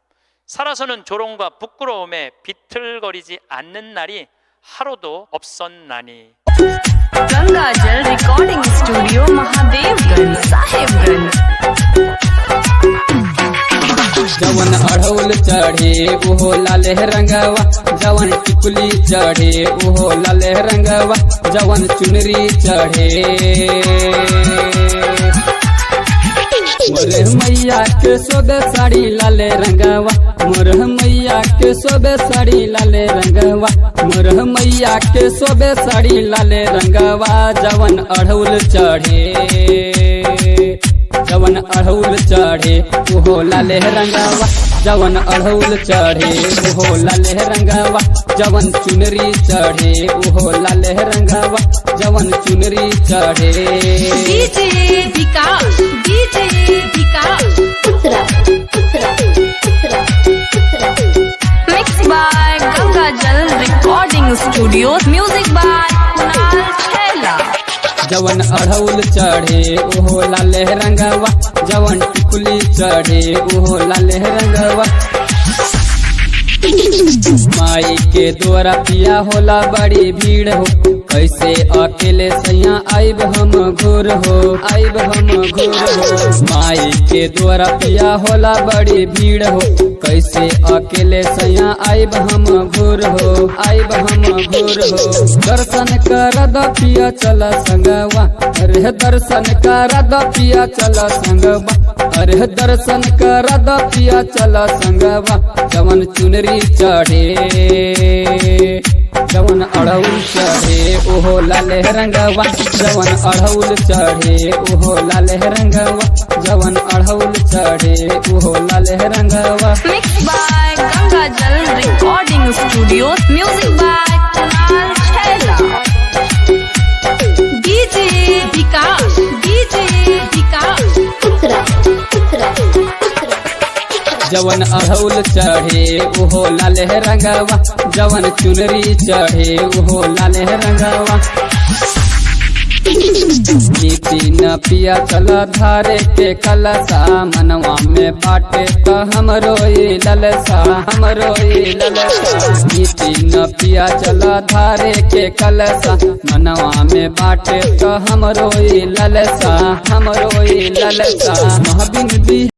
살아서는 조롱과 부끄러움에 비틀거리지 않는 날이 하루도 없었나니. गंगाजल recording studio Mahadevganj साहेबगंज जवन अढ़ौल चढ़ चढ़े ओहो लाले रंगवा जवन टिकुली चढ़े ओहो लाले रंगवा जवन चुनरी चढ़े मोर मैया के सोबे साड़ी लाले रंगवा मोर मैया के सोबे साड़ी लाले रंगवा मोर मैया के सोबे साड़ी लाले रंगवा जवन अढ़ौल चढ़े जवन अढ़ौल चढ़े ओहो लाले रंगवा जवन अढ़ौल चढ़े ओहो लाले रंगवा जवन चुनरी चढ़े ओहो लाले रंगवा जवन चुनरी चढ़े DJ Vikas mix by Ganga Jal recording studio music by Kunal Chhaila जवन अढ़ौल चढ़े ओहो लाले रंगवा जवन टिकुली चढ़े ओहो लाले रंगवा माई के द्वारा पिया होला बड़ी भीड़ हो कैसे अकेले सैया आइब हम घूर हो आइब हम घूर हो माई के द्वारा पिया होला बड़ी भीड़ हो कैसे अकेले सैया आइब हम घूर हो आइब हम घूर हो दर्शन कर द पिया चल संगवा अरे दर्शन कर द पिया चल संगवा अरे दर्शन कर द पिया चल संगवा जवन चुनरी चढ़े जवन अढ़ौल चढ़े ओहो लाले रंगवा जवन अढ़ौल चढ़े ओहो लाले रंगवा जवन अढ़ौल चढ़े ओहो लाले रंगवा mix by Ganga Jal recording studio music by Kunal Chhaila DJ Vikas जवन अढ़ौल चढ़े ओहो लाले रंगवा जवन चुनरी चढ़े ओहो लाले रंगवा नीति न पिया चल धारे के कलसा मनवा में बाटे तो हमरो ललसा हमरो ललसा नीति न पिया चल धारे के कलसा मनवा में बाटे तो हमरो ललसा हमरो ललसा महाबिन भी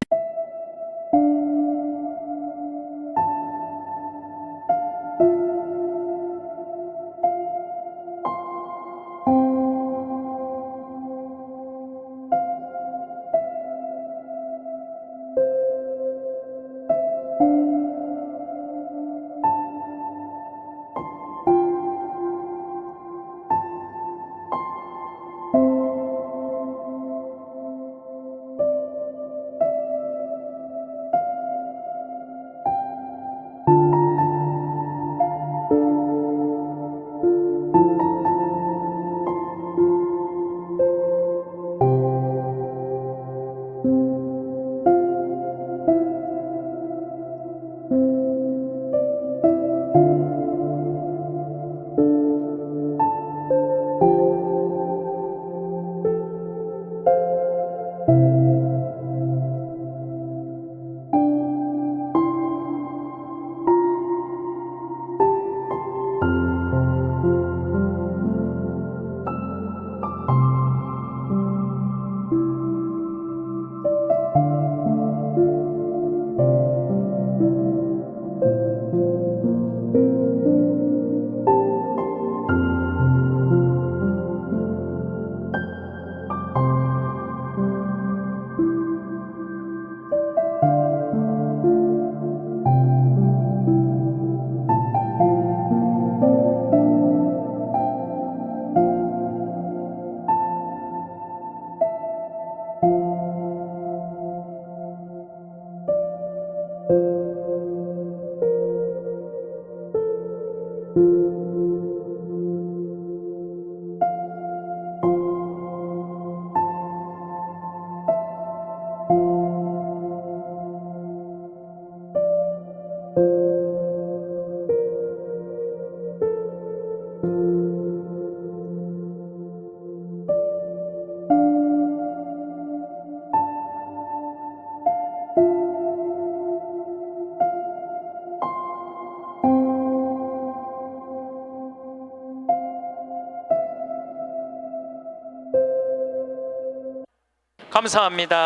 감사합니다.